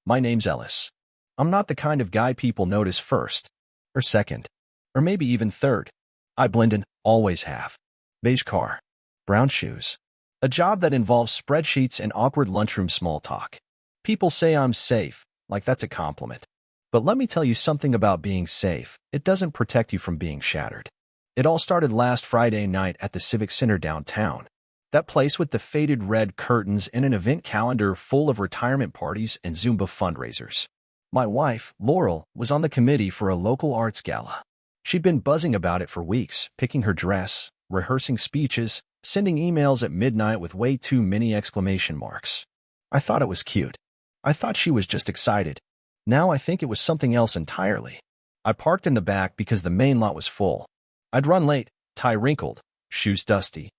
My name's Ellis. I'm not the kind of guy people notice first, or second, or maybe even third. I blend in, always have. Beige car, brown shoes. A job that involves spreadsheets and awkward lunchroom small talk. People say I'm safe, like that's a compliment. But let me tell you something about being safe. It doesn't protect you from being shattered. It all started last Friday night at the Civic Center downtown. That place with the faded red curtains and an event calendar full of retirement parties and Zumba fundraisers. My wife, Laurel, was on the committee for a local arts gala. She'd been buzzing about it for weeks, picking her dress, rehearsing speeches, sending emails at midnight with way too many exclamation marks. I thought it was cute. I thought she was just excited. Now I think it was something else entirely. I parked in the back because the main lot was full. I'd run late, tie wrinkled, shoes dusty,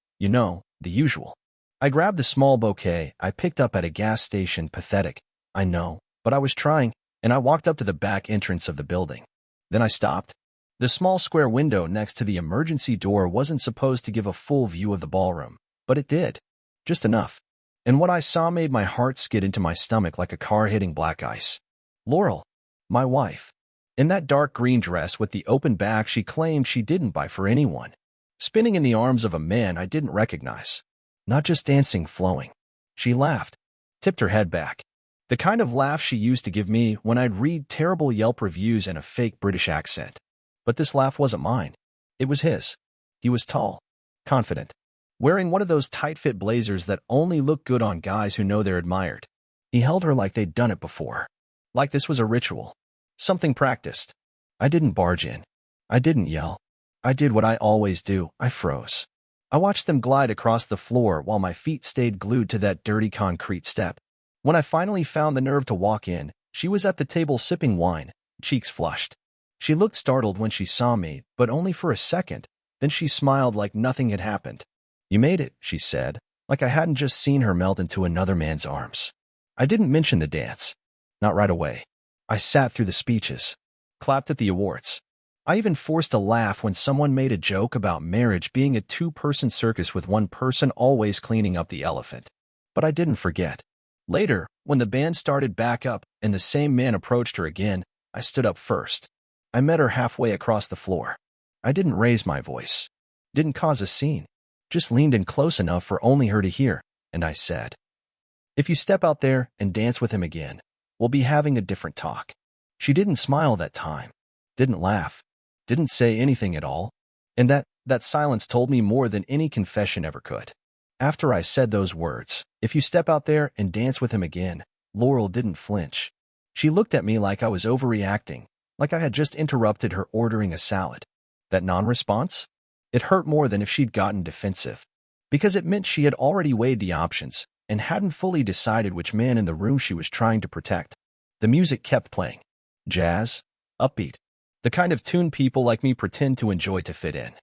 the usual. I grabbed the small bouquet I picked up at a gas station. Pathetic, I know, but I was trying, and I walked up to the back entrance of the building. Then I stopped. The small square window next to the emergency door wasn't supposed to give a full view of the ballroom, but it did. Just enough. And what I saw made my heart skid into my stomach like a car hitting black ice. Laurel, my wife, in that dark green dress with the open back she claimed she didn't buy for anyone, spinning in the arms of a man I didn't recognize. Not just dancing, flowing. She laughed, tipped her head back. The kind of laugh she used to give me when I'd read terrible Yelp reviews in a fake British accent. But this laugh wasn't mine. It was his. He was tall, confident, wearing one of those tight-fit blazers that only look good on guys who know they're admired. He held her like they'd done it before. Like this was a ritual. Something practiced. I didn't barge in. I didn't yell. I did what I always do. I froze. I watched them glide across the floor while my feet stayed glued to that dirty concrete step. When I finally found the nerve to walk in, she was at the table sipping wine, cheeks flushed. She looked startled when she saw me, but only for a second. Then she smiled like nothing had happened. "You made it," she said, like I hadn't just seen her melt into another man's arms. I didn't mention the dance. Not right away. I sat through the speeches, clapped at the awards. I even forced a laugh when someone made a joke about marriage being a two-person circus with one person always cleaning up the elephant. But I didn't forget. Later, when the band started back up and the same man approached her again, I stood up first. I met her halfway across the floor. I didn't raise my voice. Didn't cause a scene. Just leaned in close enough for only her to hear, and I said, "If you step out there and dance with him again, we'll be having a different talk." She didn't smile that time. Didn't laugh. Didn't say anything at all. And that silence told me more than any confession ever could. After I said those words, "If you step out there and dance with him again," Laurel didn't flinch. She looked at me like I was overreacting, like I had just interrupted her ordering a salad. That non-response? It hurt more than if she'd gotten defensive, because it meant she had already weighed the options and hadn't fully decided which man in the room she was trying to protect. The music kept playing. Jazz, upbeat, the kind of tune people like me pretend to enjoy to fit in.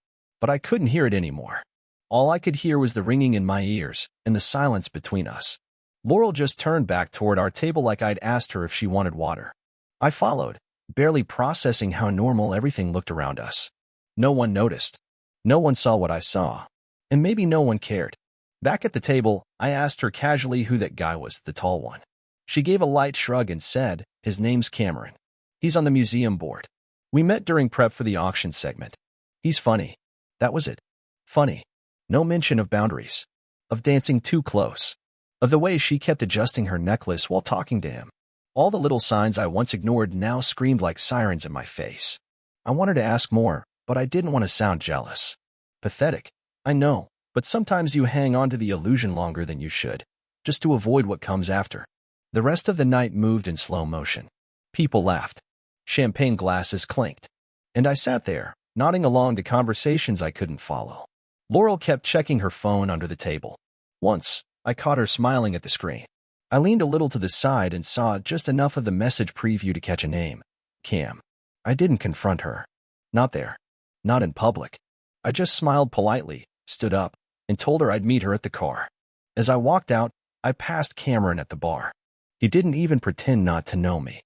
But I couldn't hear it anymore. All I could hear was the ringing in my ears and the silence between us. Laurel just turned back toward our table like I'd asked her if she wanted water. I followed, barely processing how normal everything looked around us. No one noticed. No one saw what I saw. And maybe no one cared. Back at the table, I asked her casually who that guy was, the tall one. She gave a light shrug and said, "His name's Cameron. He's on the museum board. We met during prep for the auction segment. He's funny." That was it. Funny. No mention of boundaries. Of dancing too close. Of the way she kept adjusting her necklace while talking to him. All the little signs I once ignored now screamed like sirens in my face. I wanted to ask more, but I didn't want to sound jealous. Pathetic. I know, but sometimes you hang on to the illusion longer than you should, just to avoid what comes after. The rest of the night moved in slow motion. People laughed. Champagne glasses clinked. And I sat there, nodding along to conversations I couldn't follow. Laurel kept checking her phone under the table. Once, I caught her smiling at the screen. I leaned a little to the side and saw just enough of the message preview to catch a name. Cam. I didn't confront her. Not there. Not in public. I just smiled politely, stood up, and told her I'd meet her at the car. As I walked out, I passed Cameron at the bar. He didn't even pretend not to know me.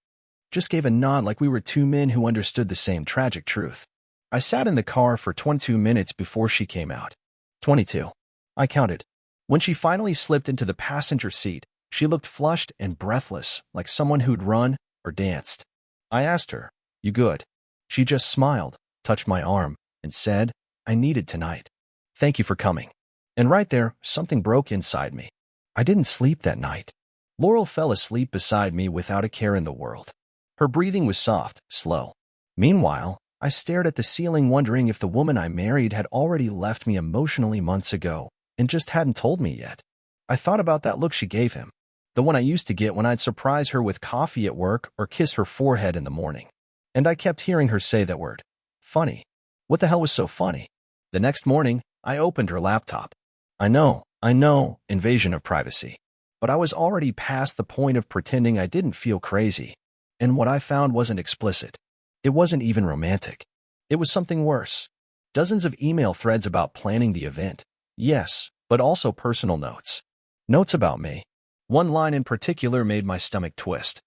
Just gave a nod like we were two men who understood the same tragic truth. I sat in the car for 22 minutes before she came out. 22. I counted. When she finally slipped into the passenger seat, She looked flushed and breathless, like someone who'd run or danced. I asked her, "You good?" She just smiled, touched my arm, and said, "I needed tonight. Thank you for coming." And right there, something broke inside me. I didn't sleep that night. Laurel fell asleep beside me without a care in the world. Her breathing was soft, slow. Meanwhile, I stared at the ceiling wondering if the woman I married had already left me emotionally months ago and just hadn't told me yet. I thought about that look she gave him, the one I used to get when I'd surprise her with coffee at work or kiss her forehead in the morning. And I kept hearing her say that word. Funny. What the hell was so funny? The next morning, I opened her laptop. I know, invasion of privacy. But I was already past the point of pretending I didn't feel crazy. And what I found wasn't explicit. It wasn't even romantic. It was something worse. Dozens of email threads about planning the event. Yes, but also personal notes. Notes about me. One line in particular made my stomach twist.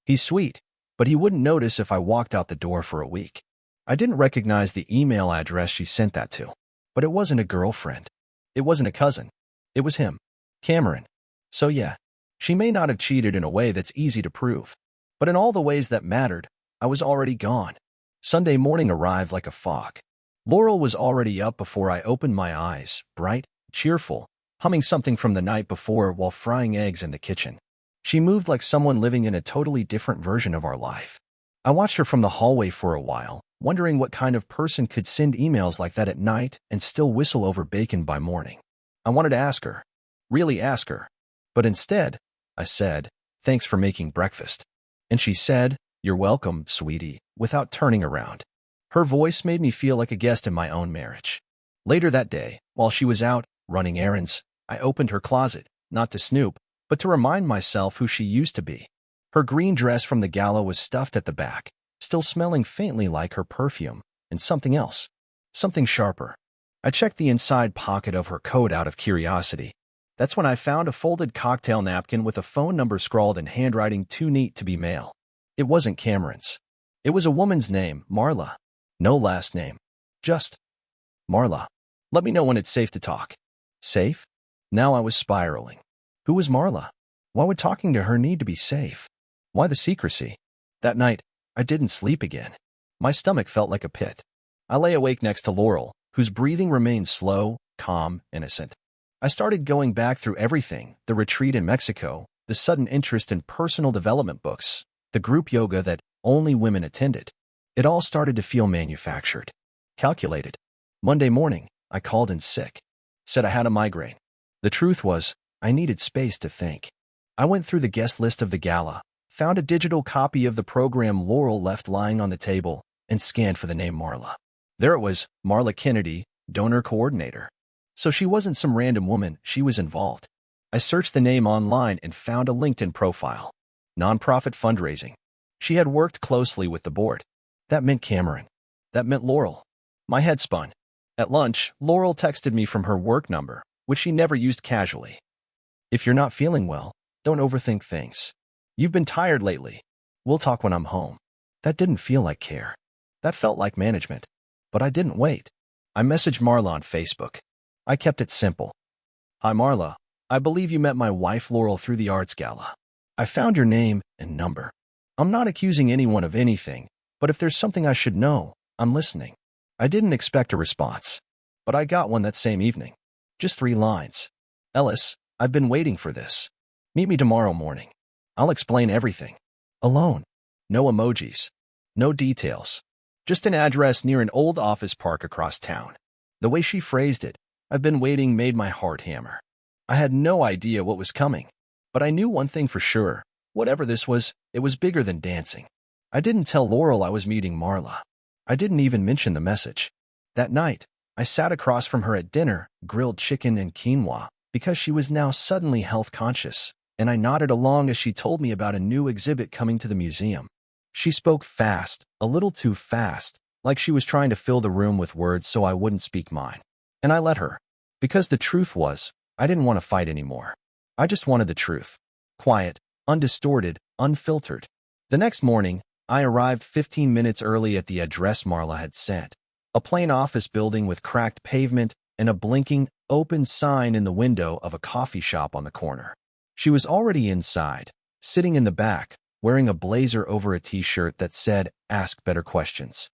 "He's sweet, but he wouldn't notice if I walked out the door for a week." I didn't recognize the email address she sent that to. But it wasn't a girlfriend. It wasn't a cousin. It was him. Cameron. So yeah, she may not have cheated in a way that's easy to prove. But in all the ways that mattered, I was already gone. Sunday morning arrived like a fog. Laurel was already up before I opened my eyes, bright, cheerful, humming something from the night before while frying eggs in the kitchen. She moved like someone living in a totally different version of our life. I watched her from the hallway for a while, wondering what kind of person could send emails like that at night and still whistle over bacon by morning. I wanted to ask her, really ask her. But instead, I said, "Thanks for making breakfast." And she said, "You're welcome, sweetie," without turning around. Her voice made me feel like a guest in my own marriage. Later that day, while she was out running errands, I opened her closet, not to snoop, but to remind myself who she used to be. Her green dress from the gala was stuffed at the back, still smelling faintly like her perfume, and something else. Something sharper. I checked the inside pocket of her coat out of curiosity. That's when I found a folded cocktail napkin with a phone number scrawled in handwriting too neat to be mail. It wasn't Cameron's. It was a woman's name, Marla. No last name. Just Marla. Let me know when it's safe to talk. Safe? Now I was spiraling. Who was Marla? Why would talking to her need to be safe? Why the secrecy? That night, I didn't sleep again. My stomach felt like a pit. I lay awake next to Laurel, whose breathing remained slow, calm, innocent. I started going back through everything, the retreat in Mexico, the sudden interest in personal development books, the group yoga that only women attended. It all started to feel manufactured, calculated. Monday morning, I called in sick. Said I had a migraine. The truth was, I needed space to think. I went through the guest list of the gala, found a digital copy of the program Laurel left lying on the table, and scanned for the name Marla. There it was, Marla Kennedy, donor coordinator. So she wasn't some random woman, she was involved. I searched the name online and found a LinkedIn profile. Nonprofit fundraising. She had worked closely with the board. That meant Cameron. That meant Laurel. My head spun. At lunch, Laurel texted me from her work number, which she never used casually. "If you're not feeling well, don't overthink things. You've been tired lately. We'll talk when I'm home." That didn't feel like care. That felt like management. But I didn't wait. I messaged Marla on Facebook. I kept it simple. "Hi Marla, I believe you met my wife Laurel through the arts gala. I found your name and number. I'm not accusing anyone of anything, but if there's something I should know, I'm listening." I didn't expect a response, but I got one that same evening. Just 3 lines. "Ellis, I've been waiting for this. Meet me tomorrow morning. I'll explain everything. Alone. No emojis. No details. Just an address near an old office park across town." The way she phrased it, "I've been waiting," made my heart hammer. I had no idea what was coming, but I knew one thing for sure. Whatever this was, it was bigger than dancing. I didn't tell Laurel I was meeting Marla. I didn't even mention the message. That night, I sat across from her at dinner, grilled chicken and quinoa, because she was now suddenly health conscious, and I nodded along as she told me about a new exhibit coming to the museum. She spoke fast, a little too fast, like she was trying to fill the room with words so I wouldn't speak mine. And I let her. Because the truth was, I didn't want to fight anymore. I just wanted the truth. Quiet, undistorted, unfiltered. The next morning, I arrived 15 minutes early at the address Marla had sent. A plain office building with cracked pavement and a blinking, open sign in the window of a coffee shop on the corner. She was already inside, sitting in the back, wearing a blazer over a t-shirt that said, "Ask better questions."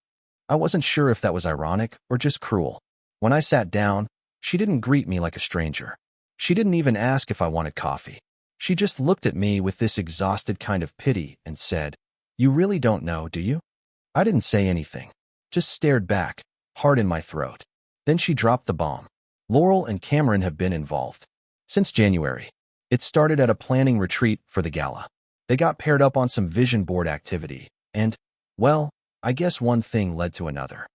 I wasn't sure if that was ironic or just cruel. When I sat down, she didn't greet me like a stranger. She didn't even ask if I wanted coffee. She just looked at me with this exhausted kind of pity and said, "You really don't know, do you?" I didn't say anything, just stared back, heart in my throat. Then she dropped the bomb. Laurel and Cameron have been involved since January. It started at a planning retreat for the gala. They got paired up on some vision board activity, and, well, I guess one thing led to another.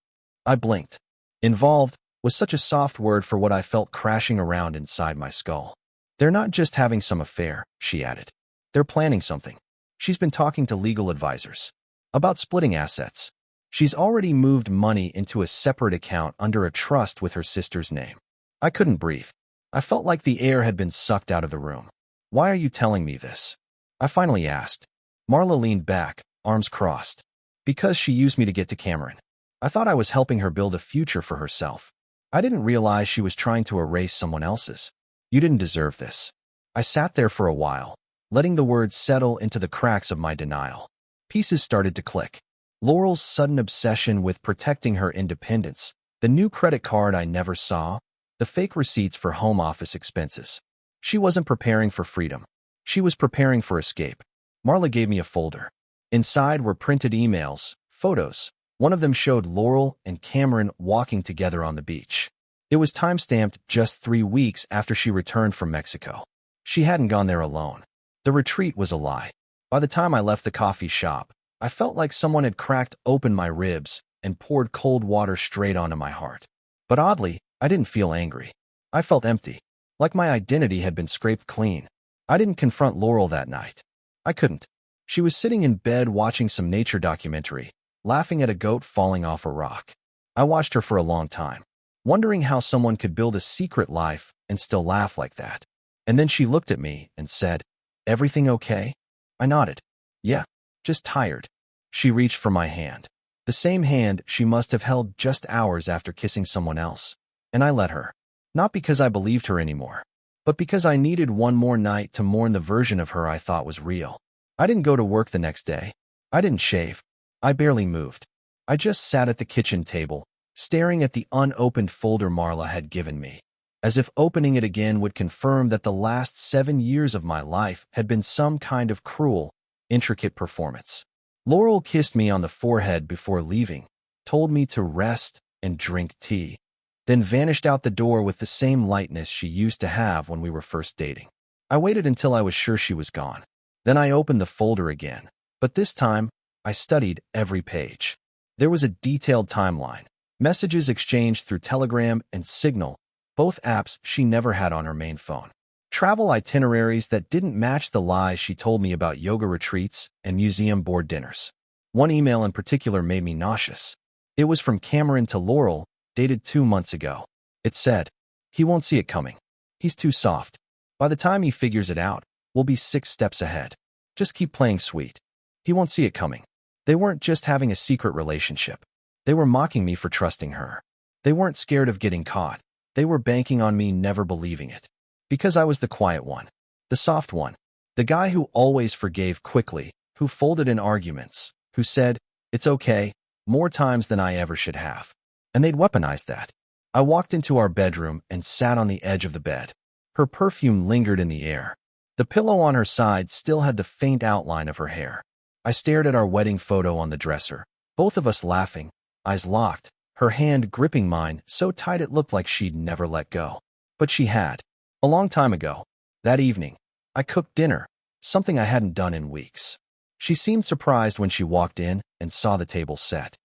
I blinked. Involved was such a soft word for what I felt crashing around inside my skull. They're not just having some affair, she added. They're planning something. She's been talking to legal advisors about splitting assets. She's already moved money into a separate account under a trust with her sister's name. I couldn't breathe. I felt like the air had been sucked out of the room. "Why are you telling me this?" I finally asked. Marla leaned back, arms crossed. "Because she used me to get to Cameron. I thought I was helping her build a future for herself. I didn't realize she was trying to erase someone else's. You didn't deserve this." I sat there for a while, letting the words settle into the cracks of my denial. Pieces started to click. Laurel's sudden obsession with protecting her independence, the new credit card I never saw, the fake receipts for home office expenses. She wasn't preparing for freedom. She was preparing for escape. Marla gave me a folder. Inside were printed emails, photos. One of them showed Laurel and Cameron walking together on the beach. It was time-stamped just 3 weeks after she returned from Mexico. She hadn't gone there alone. The retreat was a lie. By the time I left the coffee shop, I felt like someone had cracked open my ribs and poured cold water straight onto my heart. But oddly, I didn't feel angry. I felt empty, like my identity had been scraped clean. I didn't confront Laurel that night. I couldn't. She was sitting in bed watching some nature documentary, laughing at a goat falling off a rock. I watched her for a long time, wondering how someone could build a secret life and still laugh like that. And then she looked at me and said, "Everything okay?" I nodded. "Yeah, just tired." She reached for my hand. The same hand she must have held just hours after kissing someone else. And I let her. Not because I believed her anymore, but because I needed one more night to mourn the version of her I thought was real. I didn't go to work the next day. I didn't shave. I barely moved. I just sat at the kitchen table, staring at the unopened folder Marla had given me, as if opening it again would confirm that the last 7 years of my life had been some kind of cruel, intricate performance. Laurel kissed me on the forehead before leaving, told me to rest and drink tea, then vanished out the door with the same lightness she used to have when we were first dating. I waited until I was sure she was gone. Then I opened the folder again, but this time, I studied every page. There was a detailed timeline, messages exchanged through Telegram and Signal, both apps she never had on her main phone. Travel itineraries that didn't match the lies she told me about yoga retreats and museum board dinners. One email in particular made me nauseous. It was from Cameron to Laurel, dated 2 months ago. It said, "He won't see it coming. He's too soft. By the time he figures it out, we'll be 6 steps ahead. Just keep playing sweet. He won't see it coming." They weren't just having a secret relationship. They were mocking me for trusting her. They weren't scared of getting caught. They were banking on me never believing it. Because I was the quiet one, the soft one, the guy who always forgave quickly, who folded in arguments, who said, "It's okay," more times than I ever should have. And they'd weaponized that. I walked into our bedroom and sat on the edge of the bed. Her perfume lingered in the air. The pillow on her side still had the faint outline of her hair. I stared at our wedding photo on the dresser, both of us laughing, eyes locked, her hand gripping mine so tight it looked like she'd never let go. But she had. A long time ago, that evening, I cooked dinner, something I hadn't done in weeks. She seemed surprised when she walked in and saw the table set.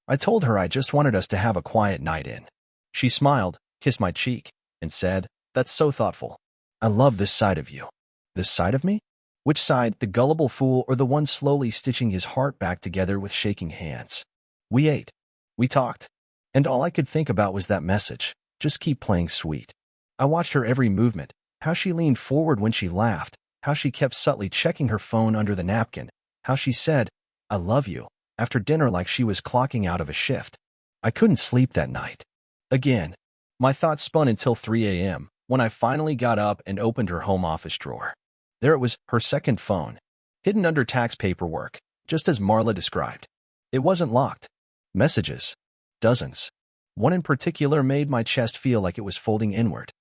I told her I just wanted us to have a quiet night in. She smiled, kissed my cheek, and said, "That's so thoughtful. I love this side of you." This side of me? Which side, the gullible fool or the one slowly stitching his heart back together with shaking hands? We ate. We talked. And all I could think about was that message. Just keep playing sweet. I watched her every movement, how she leaned forward when she laughed, how she kept subtly checking her phone under the napkin, how she said, "I love you," after dinner like she was clocking out of a shift. I couldn't sleep that night. Again, my thoughts spun until 3 a.m., when I finally got up and opened her home office drawer. There it was, her second phone, hidden under tax paperwork, just as Marla described. It wasn't locked. Messages. Dozens. One in particular made my chest feel like it was folding inward.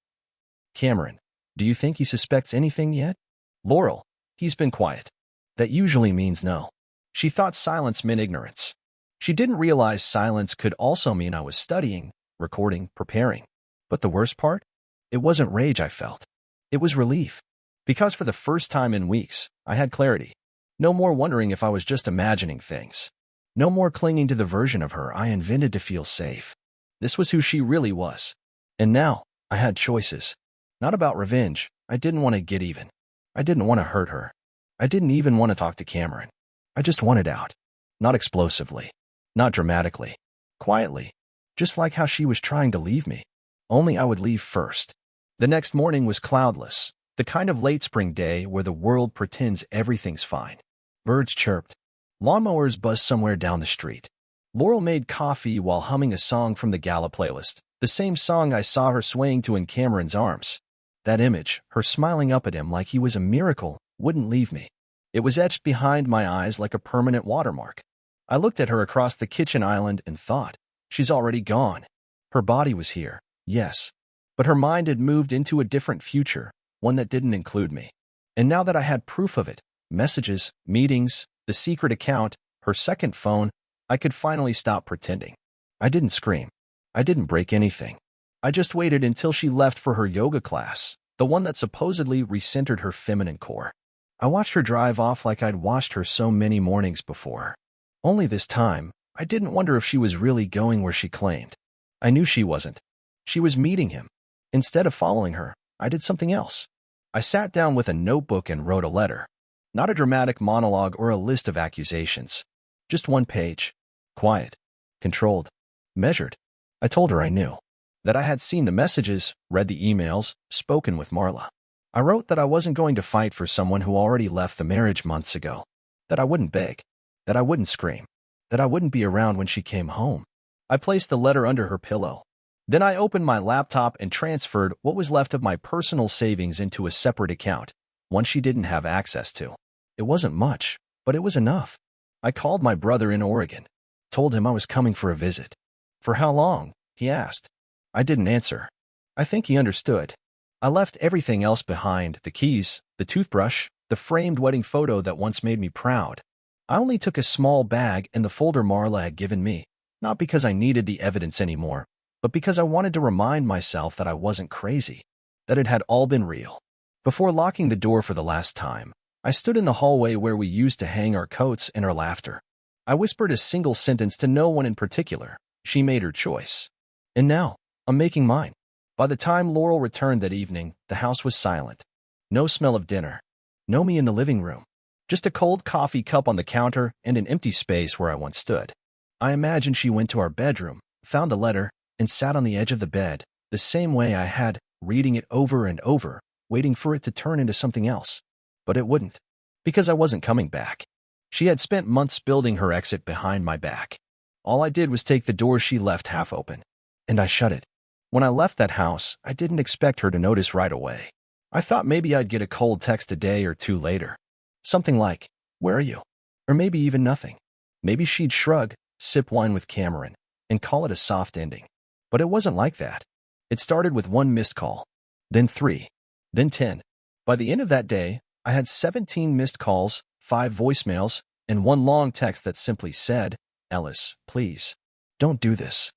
Cameron, do you think he suspects anything yet? Laurel, he's been quiet. That usually means no. She thought silence meant ignorance. She didn't realize silence could also mean I was studying, recording, preparing. But the worst part? It wasn't rage I felt. It was relief. Because for the first time in weeks, I had clarity. No more wondering if I was just imagining things. No more clinging to the version of her I invented to feel safe. This was who she really was. And now, I had choices. Not about revenge. I didn't want to get even. I didn't want to hurt her. I didn't even want to talk to Cameron. I just wanted out. Not explosively. Not dramatically. Quietly. Just like how she was trying to leave me. Only I would leave first. The next morning was cloudless. The kind of late spring day where the world pretends everything's fine. Birds chirped. Lawnmowers buzzed somewhere down the street. Laurel made coffee while humming a song from the gala playlist, the same song I saw her swaying to in Cameron's arms. That image, her smiling up at him like he was a miracle, wouldn't leave me. It was etched behind my eyes like a permanent watermark. I looked at her across the kitchen island and thought, she's already gone. Her body was here, yes, but her mind had moved into a different future, one that didn't include me. And now that I had proof of it, messages, meetings, the secret account, her second phone, I could finally stop pretending. I didn't scream. I didn't break anything. I just waited until she left for her yoga class, the one that supposedly recentered her feminine core. I watched her drive off like I'd watched her so many mornings before. Only this time, I didn't wonder if she was really going where she claimed. I knew she wasn't. She was meeting him. Instead of following her, I did something else. I sat down with a notebook and wrote a letter. Not a dramatic monologue or a list of accusations. Just one page. Quiet. Controlled. Measured. I told her I knew. That I had seen the messages, read the emails, spoken with Marla. I wrote that I wasn't going to fight for someone who already left the marriage months ago. That I wouldn't beg. That I wouldn't scream. That I wouldn't be around when she came home. I placed the letter under her pillow. Then I opened my laptop and transferred what was left of my personal savings into a separate account, one she didn't have access to. It wasn't much, but it was enough. I called my brother in Oregon. Told him I was coming for a visit. For how long? He asked. I didn't answer. I think he understood. I left everything else behind, the keys, the toothbrush, the framed wedding photo that once made me proud. I only took a small bag and the folder Marla had given me, not because I needed the evidence anymore, but because I wanted to remind myself that I wasn't crazy, that it had all been real. Before locking the door for the last time, I stood in the hallway where we used to hang our coats and our laughter. I whispered a single sentence to no one in particular. She made her choice. And now, I'm making mine. By the time Laurel returned that evening, the house was silent. No smell of dinner. No me in the living room. Just a cold coffee cup on the counter and an empty space where I once stood. I imagined she went to our bedroom, found the letter, and sat on the edge of the bed, the same way I had, reading it over and over, waiting for it to turn into something else. But it wouldn't. Because I wasn't coming back. She had spent months building her exit behind my back. All I did was take the door she left half open. And I shut it. When I left that house, I didn't expect her to notice right away. I thought maybe I'd get a cold text a day or two later. Something like, "Where are you?" Or maybe even nothing. Maybe she'd shrug, sip wine with Cameron, and call it a soft ending. But it wasn't like that. It started with one missed call, then 3, then 10. By the end of that day, I had 17 missed calls, 5 voicemails, and one long text that simply said, "Ellis, please, don't do this.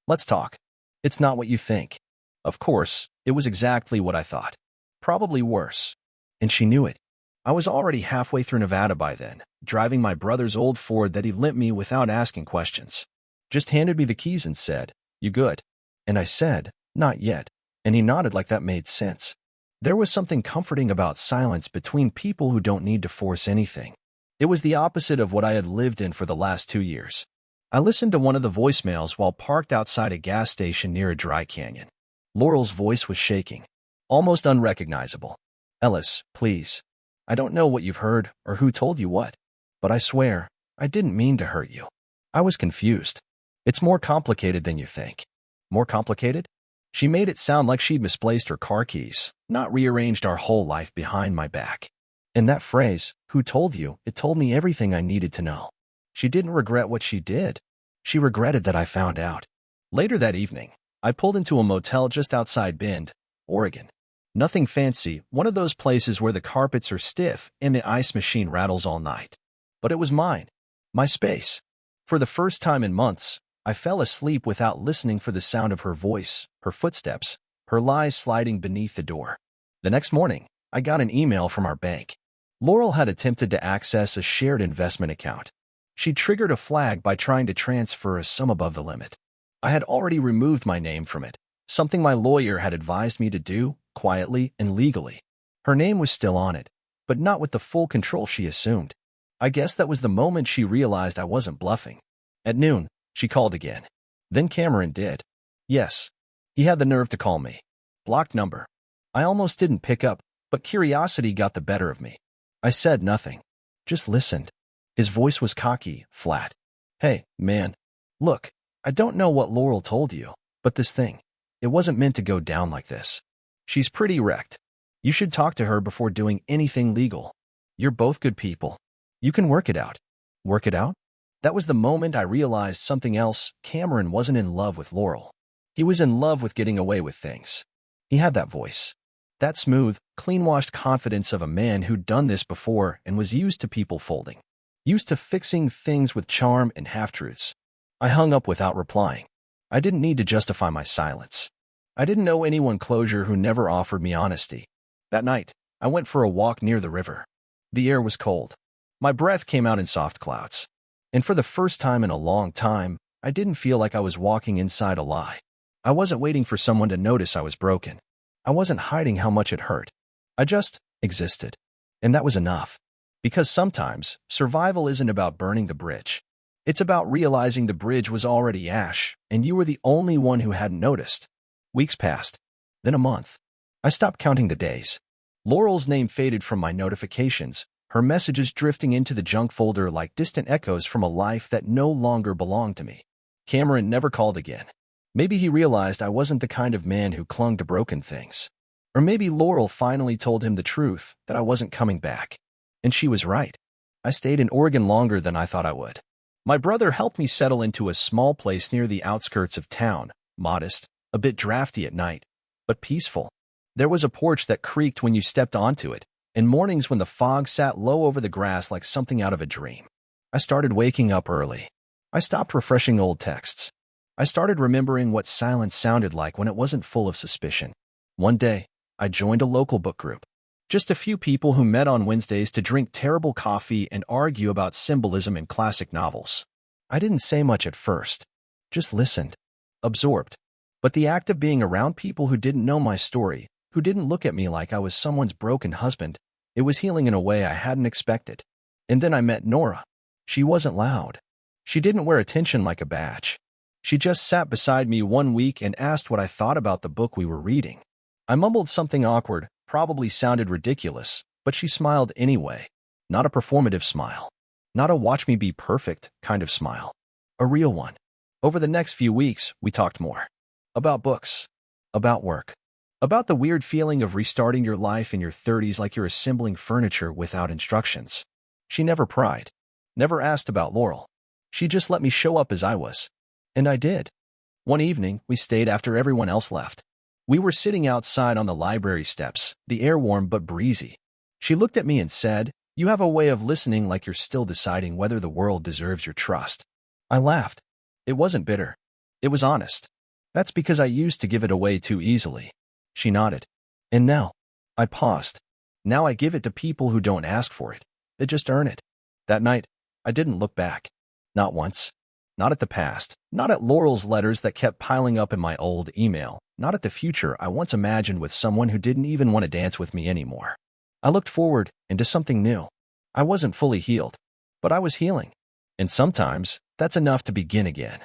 Let's talk. It's not what you think." Of course, it was exactly what I thought. Probably worse. And she knew it. I was already halfway through Nevada by then, driving my brother's old Ford that he lent me without asking questions. Just handed me the keys and said, "You good?" And I said, "Not yet." And he nodded like that made sense. There was something comforting about silence between people who don't need to force anything. It was the opposite of what I had lived in for the last 2 years. I listened to one of the voicemails while parked outside a gas station near a dry canyon. Laurel's voice was shaking, almost unrecognizable. "Ellis, please. I don't know what you've heard or who told you what, but I swear, I didn't mean to hurt you. I was confused. It's more complicated than you think." More complicated? She made it sound like she'd misplaced her car keys, not rearranged our whole life behind my back. And that phrase, "Who told you?" it told me everything I needed to know. She didn't regret what she did. She regretted that I found out. Later that evening, I pulled into a motel just outside Bend, Oregon. Nothing fancy, one of those places where the carpets are stiff and the ice machine rattles all night. But it was mine, my space. For the first time in months, I fell asleep without listening for the sound of her voice, her footsteps, her lies sliding beneath the door. The next morning, I got an email from our bank. Laurel had attempted to access a shared investment account. She triggered a flag by trying to transfer a sum above the limit. I had already removed my name from it, something my lawyer had advised me to do, quietly and legally. Her name was still on it, but not with the full control she assumed. I guess that was the moment she realized I wasn't bluffing. At noon, she called again. Then Cameron did. Yes, he had the nerve to call me. Blocked number. I almost didn't pick up, but curiosity got the better of me. I said nothing. Just listened. His voice was cocky, flat. "Hey, man. Look, I don't know what Laurel told you, but this thing, it wasn't meant to go down like this. She's pretty wrecked. You should talk to her before doing anything legal. You're both good people. You can work it out." Work it out? That was the moment I realized something else. Cameron wasn't in love with Laurel. He was in love with getting away with things. He had that voice. That smooth, clean-washed confidence of a man who'd done this before and was used to people folding. Used to fixing things with charm and half-truths. I hung up without replying. I didn't need to justify my silence. I didn't know anyone closure who never offered me honesty. That night, I went for a walk near the river. The air was cold. My breath came out in soft clouds. And for the first time in a long time, I didn't feel like I was walking inside a lie. I wasn't waiting for someone to notice I was broken. I wasn't hiding how much it hurt. I just existed. And that was enough. Because sometimes, survival isn't about burning the bridge. It's about realizing the bridge was already ash, and you were the only one who hadn't noticed. Weeks passed. Then a month. I stopped counting the days. Laurel's name faded from my notifications, her messages drifting into the junk folder like distant echoes from a life that no longer belonged to me. Cameron never called again. Maybe he realized I wasn't the kind of man who clung to broken things. Or maybe Laurel finally told him the truth, that I wasn't coming back. And she was right. I stayed in Oregon longer than I thought I would. My brother helped me settle into a small place near the outskirts of town, modest, a bit drafty at night, but peaceful. There was a porch that creaked when you stepped onto it, and mornings when the fog sat low over the grass like something out of a dream. I started waking up early. I stopped refreshing old texts. I started remembering what silence sounded like when it wasn't full of suspicion. One day, I joined a local book group. Just a few people who met on Wednesdays to drink terrible coffee and argue about symbolism in classic novels. I didn't say much at first. Just listened. Absorbed. But the act of being around people who didn't know my story, who didn't look at me like I was someone's broken husband, it was healing in a way I hadn't expected. And then I met Nora. She wasn't loud. She didn't wear attention like a badge. She just sat beside me one week and asked what I thought about the book we were reading. I mumbled something awkward, probably sounded ridiculous, but she smiled anyway. Not a performative smile. Not a watch me be perfect kind of smile. A real one. Over the next few weeks, we talked more. About books. About work. About the weird feeling of restarting your life in your 30s like you're assembling furniture without instructions. She never pried. Never asked about Laurel. She just let me show up as I was. And I did. One evening, we stayed after everyone else left. We were sitting outside on the library steps, the air warm but breezy. She looked at me and said, "You have a way of listening like you're still deciding whether the world deserves your trust." I laughed. It wasn't bitter. It was honest. That's because I used to give it away too easily. She nodded. And now, I paused. Now I give it to people who don't ask for it. They just earn it. That night, I didn't look back. Not once. Not at the past. Not at Laurel's letters that kept piling up in my old email. Not at the future I once imagined with someone who didn't even want to dance with me anymore. I looked forward into something new. I wasn't fully healed, but I was healing. And sometimes, that's enough to begin again.